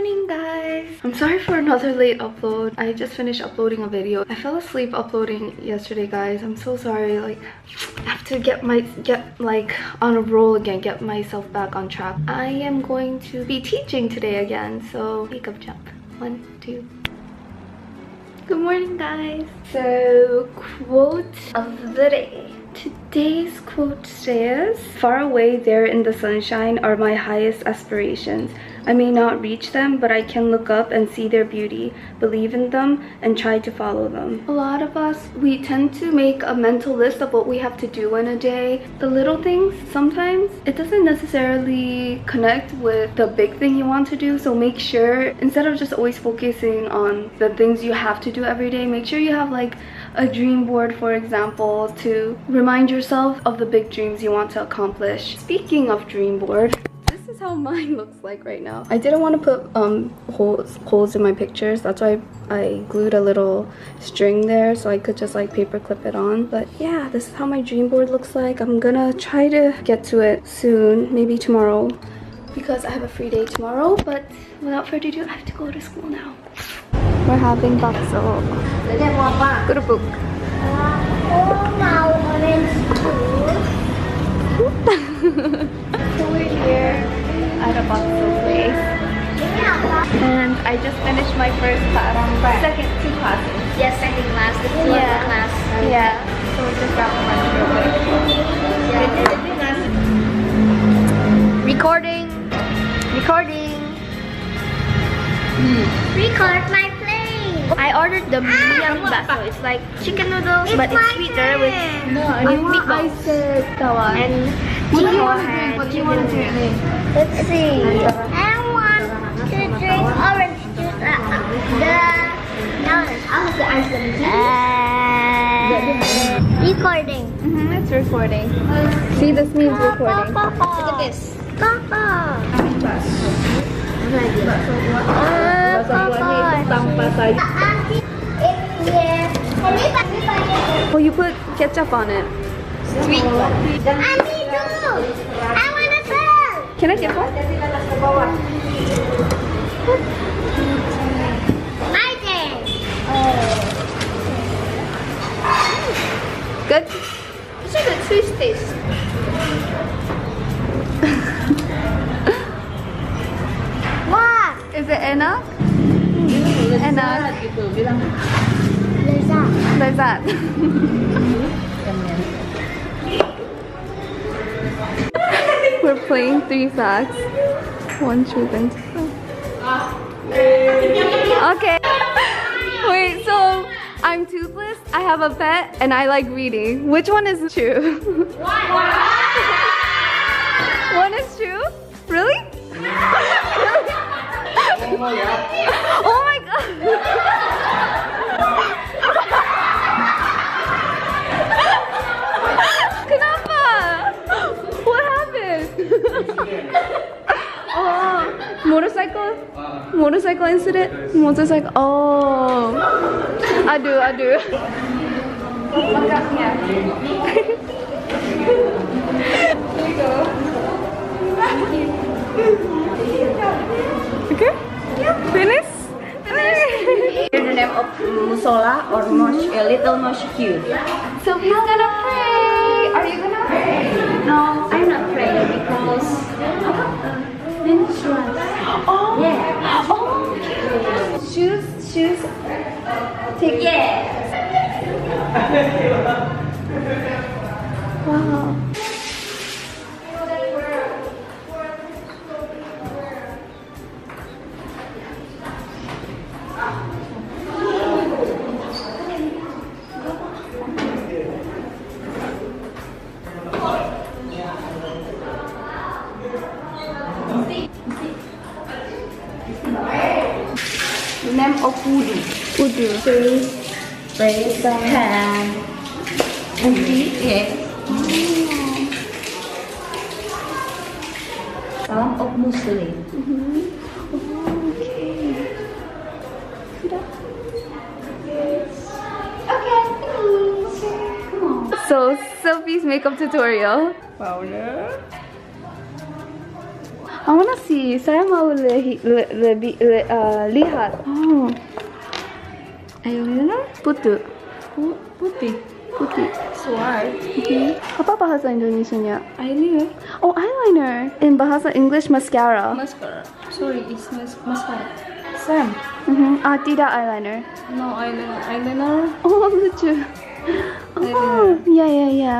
morning, guys. I'm sorry for another late upload. I just finished uploading a video. I fell asleep uploading yesterday, guys. I'm so sorry. Like, I have to get like on a roll again, get myself back on track. I am going to be teaching today again, so makeup jump. 1, 2. Good morning, guys. So, quote of the day. Today's quote says, "Far away there in the sunshine are my highest aspirations. I may not reach them, but I can look up and see their beauty, believe in them, and try to follow them." A lot of us, we tend to make a mental list of what we have to do in a day. The little things, sometimes it doesn't necessarily connect with the big thing you want to do. So make sure, instead of just always focusing on the things you have to do every day, make sure you have like a dream board, for example, to remind yourself of the big dreams you want to accomplish. Speaking of dream board, this is how mine looks like right now. I didn't want to put holes in my pictures. That's why I glued a little string there so I could just like paper clip it on. But yeah, this is how my dream board looks like. I'm gonna try to get to it soon, maybe tomorrow, because I have a free day tomorrow. But without further ado, I have to go to school now. We're having bakso. Kerupuk. So we're here at a bakso place. And I just finished my first class. Second 2 classes. Yes, second class. This is the class. Yeah. So we just got lunch real quick. Recording. Record my plate. I ordered the Mie Ayam Bakso. It's like chicken noodles, but it's sweeter with meatballs. And What do you want to drink? What do you want to drink? let's see. I want to drink orange juice. The ice lemon recording. It's recording. See, this means recording. Look at this. Papa. Oh, you put ketchup on it. Sweet. I need to. I want to try. Can I get one? My turn. Good? It's a good sweet taste. What? Is it enough? Enough. Lezat. We're playing 3 facts. 1 truth and 2. Okay. Wait, so I'm toothless, I have a pet, and I like reading. Which one is true? One is true? Really? Oh my god! Kenapa? What happened? Oh, motorcycle incident? Motorcycle. Oh, aduh. Lengkapnya. Here you go. Okay? Yep. Finish? The name of Mushola or Little Mosque. So he's gonna pray. Are you gonna pray? No, I'm not praying because menstruation. Oh. Yeah. Oh. Okay. Shoes. Take. Yes. Wow. The name of wudu. Raise the hand. And feet. Yes. Salam of Muslim. So Silvi's makeup tutorial. Powder. I wanna see. Saya mau lihat. Oh. Eyeliner? Putih. Putih. Putih. White. Apa bahasa Indonesianya? Eyeliner. Oh, eyeliner. In bahasa English, mascara. Mascara. Sorry, it's mascara. Same. Ah, tidak eyeliner. No eyeliner. Eyeliner. Oh, lucu. Oh, ya,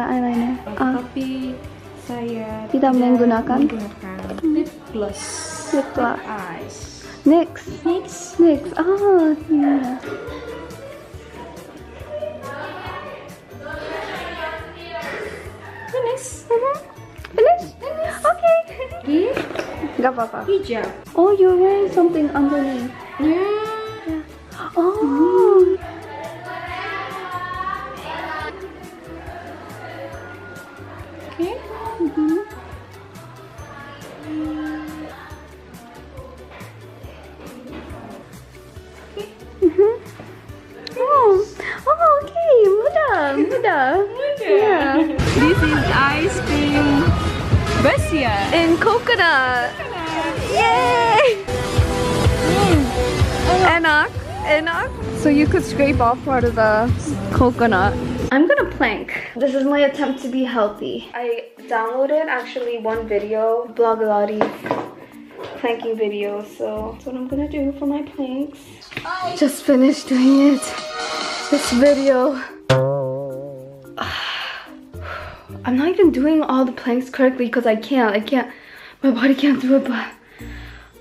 eyeliner. Tapi saya Tidak menggunakan lip gloss. lip gloss. Eyes. Next. Oh, yeah. Finish. Finish? Okay. Here. Gak apa-apa. Hijab. Oh, you're wearing something underneath. Yeah. Oh. Okay. Oh, okay. Mudah. Yeah. This is ice cream. Besia. In coconut. Yay! Enak. So you could scrape off part of the coconut. I'm gonna plank. This is my attempt to be healthy. I downloaded actually one video, Blogalati's planking video, so that's what I'm gonna do for my planks. Just finished doing it. This video. I'm not even doing all the planks correctly because I can't. My body can't do it, but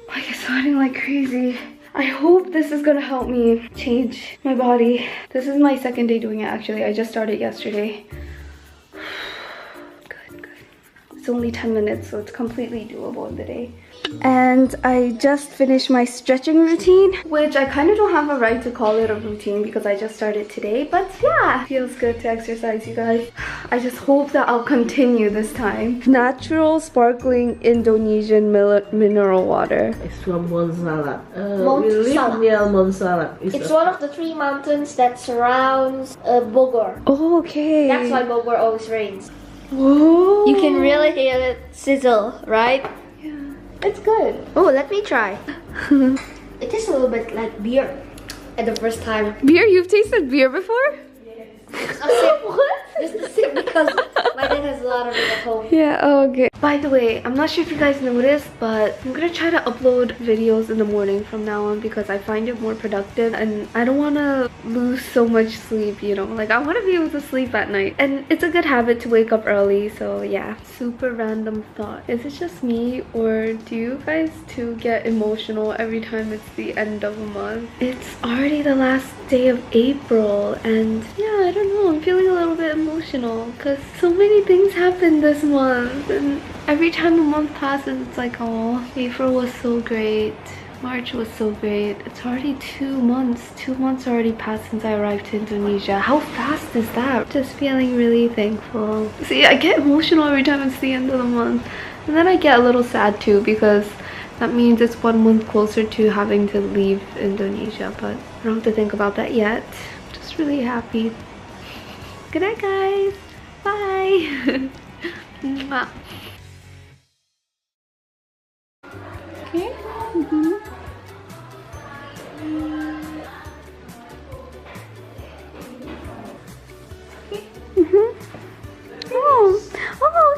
like it's sweating like crazy. I hope this is gonna help me change my body. This is my second day doing it actually. I just started yesterday. Good. It's only 10 minutes, so it's completely doable in the day. And I just finished my stretching routine, which I kind of don't have a right to call it a routine because I just started today, but yeah, feels good to exercise, you guys. I just hope that I'll continue this time. Natural sparkling Indonesian mineral water. It's from Mushola. Mount We live Mushola. near Mushola. It's one of the 3 mountains that surrounds Bogor. Oh, okay. That's why Bogor always rains. Whoa. You can really hear it sizzle, right? Yeah. It's good. Oh, let me try. It tastes a little bit like beer at the first time. Beer? You've tasted beer before? Just a sip. What? Just a sip because my dad has a lot of it at home. Yeah, oh, okay. By the way, I'm not sure if you guys noticed, but I'm gonna try to upload videos in the morning from now on because I find it more productive and I don't want to lose so much sleep, you know? Like, I want to be able to sleep at night. And it's a good habit to wake up early, so yeah. Super random thought. Is it just me or do you guys too get emotional every time it's the end of a month? It's already the last day of April and yeah, I don't know. I'm feeling a little bit emotional because so many things happened this month and every time a month passes it's like, oh, April was so great, March was so great. It's already 2 months. 2 months already passed since I arrived to Indonesia. How fast is that? Just feeling really thankful. See, I get emotional every time it's the end of the month and then I get a little sad too because that means it's 1 month closer to having to leave Indonesia, but I don't have to think about that yet. I'm just really happy. Good night, guys. Bye. Mwah. Okay. Oh,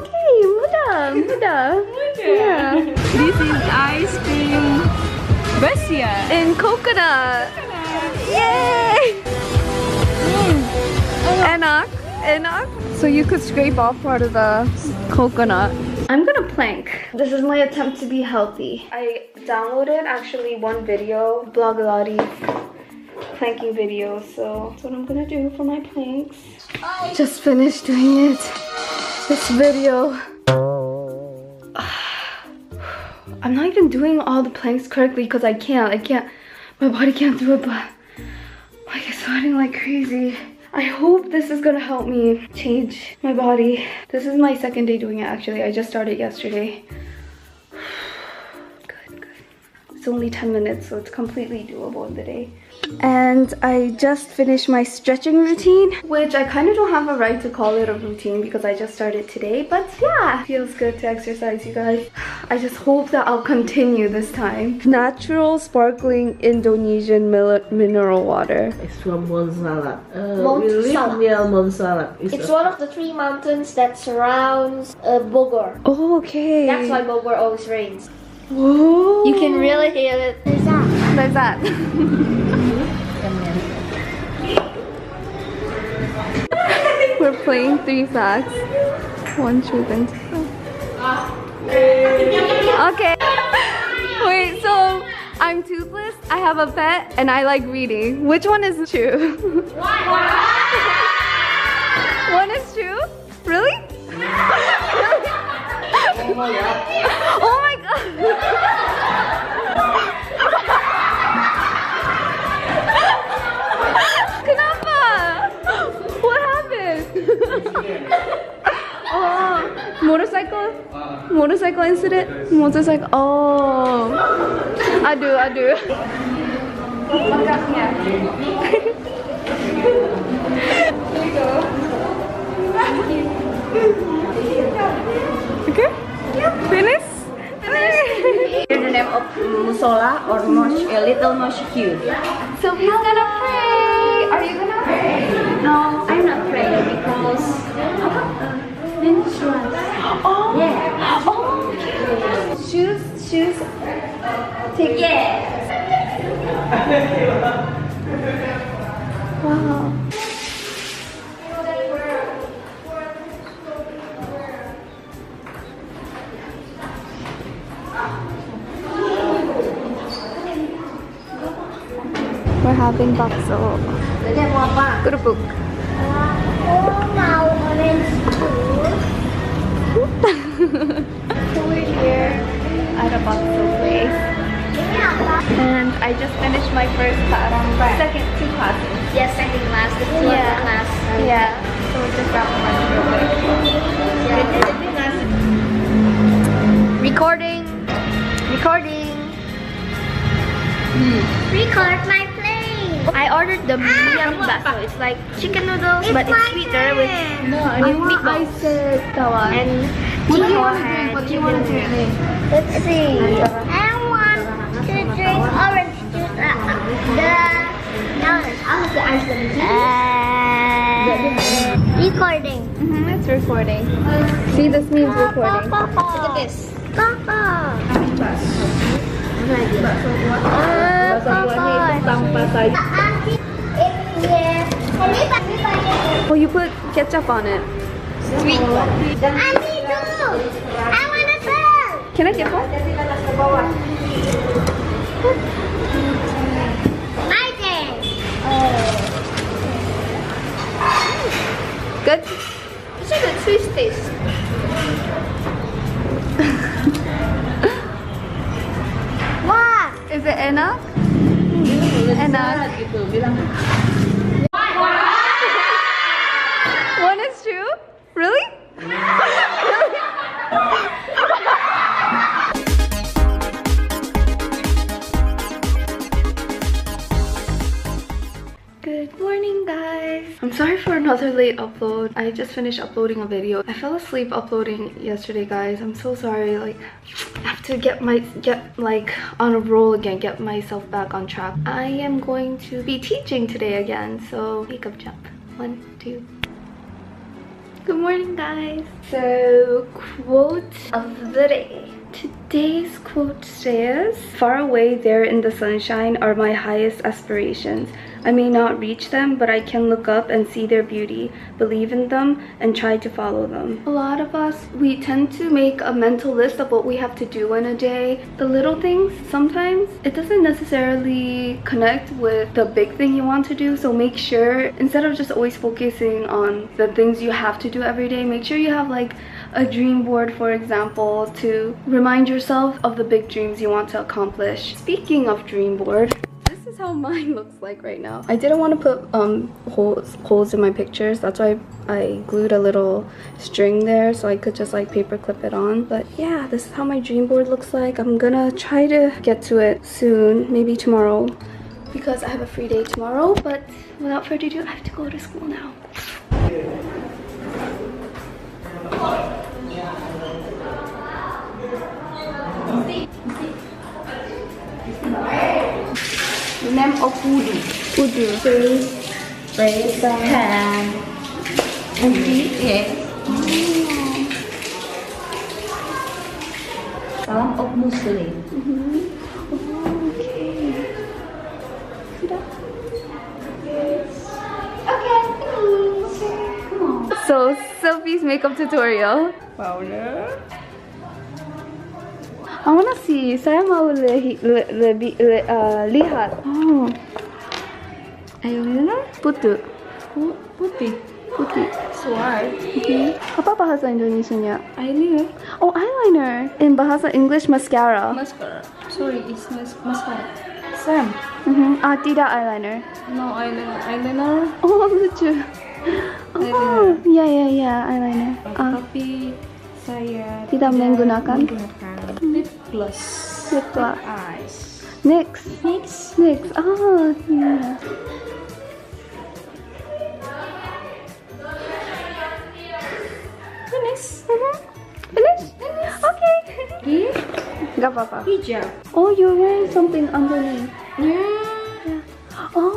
okay. Mudah. Yeah. This is ice cream. Besia. In coconut. Yay! Enak. So you could scrape off part of the coconut. I'm gonna plank. This is my attempt to be healthy. I downloaded actually one video, Blogalati's planking video, so that's what I'm gonna do for my planks. Just finished doing it. This video. I'm not even doing all the planks correctly because I can't. My body can't do it, but like it's sweating like crazy. I hope this is gonna help me change my body. This is my second day doing it actually. I just started yesterday. Good. It's It's only 10 minutes, so it's completely doable in the day. And I just finished my stretching routine, which I kind of don't have a right to call it a routine because I just started today, but yeah, feels good to exercise, you guys. I just hope that I'll continue this time. Natural sparkling Indonesian mineral water. It's from Mushola. Mushola. Near Mushola. It's one of the 3 mountains that surrounds Bogor. Oh, okay. That's why Bogor always rains. Whoa. You can really hear it. There's that. We're playing 3 facts. 1 truth and 2. Okay. Wait, so I'm toothless, I have a pet, and I like reading. Which one is true? One is true? Really? Oh my god! Kenapa? What happened? Oh, motorcycle incident? Motorcycle. Oh, aduh. Makasnya. Okay? Finish? The name of Mushola or Little Mosque. So he's gonna pray. Are you gonna pray? No, I'm not praying because insurance. Oh, Yeah. oh. Shoes. Take. Yes. Wow. We're having bakso. Jadi mau apa? Kerupuk. Aku mau orange So we're here at a bakso place. And I just finished my first class. Second 2 classes. Yes, second class. This is Yeah. class. Yeah. So we just got lunch real quick. Recording. Record my plane. I ordered the Mie Ayam Bakso. It's like chicken noodles, but it's sweeter with meatballs. said kawan. And What do you want to chicken drink? What do you want to drink? Let's see. I want to drink orange juice. Recording. It's recording. See, this means recording. Look at this. Papa. Oh, you put ketchup on it. Sweet. I need to. I want to try. Can I get one? My turn. Good? It's a good Swiss taste. What? Is it enough? Enough. Gitu bilang. One is true? Really? Good morning, guys. I'm sorry for another late upload. I just finished uploading a video. I fell asleep uploading yesterday, guys. I'm so sorry. Like, I have to get on a roll again, get myself back on track. I am going to be teaching today again, so makeup jump. 1, 2. Good morning, guys. So, quote of the day. Today's quote says, "Far away there in the sunshine are my highest aspirations. I may not reach them, but I can look up and see their beauty, believe in them, and try to follow them." A lot of us, we tend to make a mental list of what we have to do in a day. The little things, sometimes it doesn't necessarily connect with the big thing you want to do, so make sure, instead of just always focusing on the things you have to do every day, make sure you have like a dream board, for example, to remind yourself of the big dreams you want to accomplish. Speaking of dream board, this is is how mine looks like right now. I didn't want to put holes in my pictures. That's why I glued a little string there so I could just like paper clip it on. But yeah, this is how my dream board looks like. I'm gonna try to get to it soon, maybe tomorrow, because I have a free day tomorrow. But without further ado, I have to go to school now. The name of Udu. Udu. Freeze, pan, and eat. Yes. Salam of Muslim. So Silvi's makeup tutorial. Powder. I wanna see. Saya mau lihat. Oh. Eyeliner putih. Putih. Putih. Suar. Apa bahasa Indonesianya? Eyeliner. Oh, eyeliner. In bahasa English, mascara. Mascara. Sorry, it's mascara. Sam. Tidak eyeliner. No eyeliner. Eyeliner. Oh, lucu. Oh, ya, eyeliner. Tapi saya Tidak menggunakan lip gloss. lip gloss. Eyes. Next. Oh, yeah. Finish. Finish? Okay. Here. Gak apa-apa. Hijab. Oh, you're wearing something underneath. Yeah. Oh.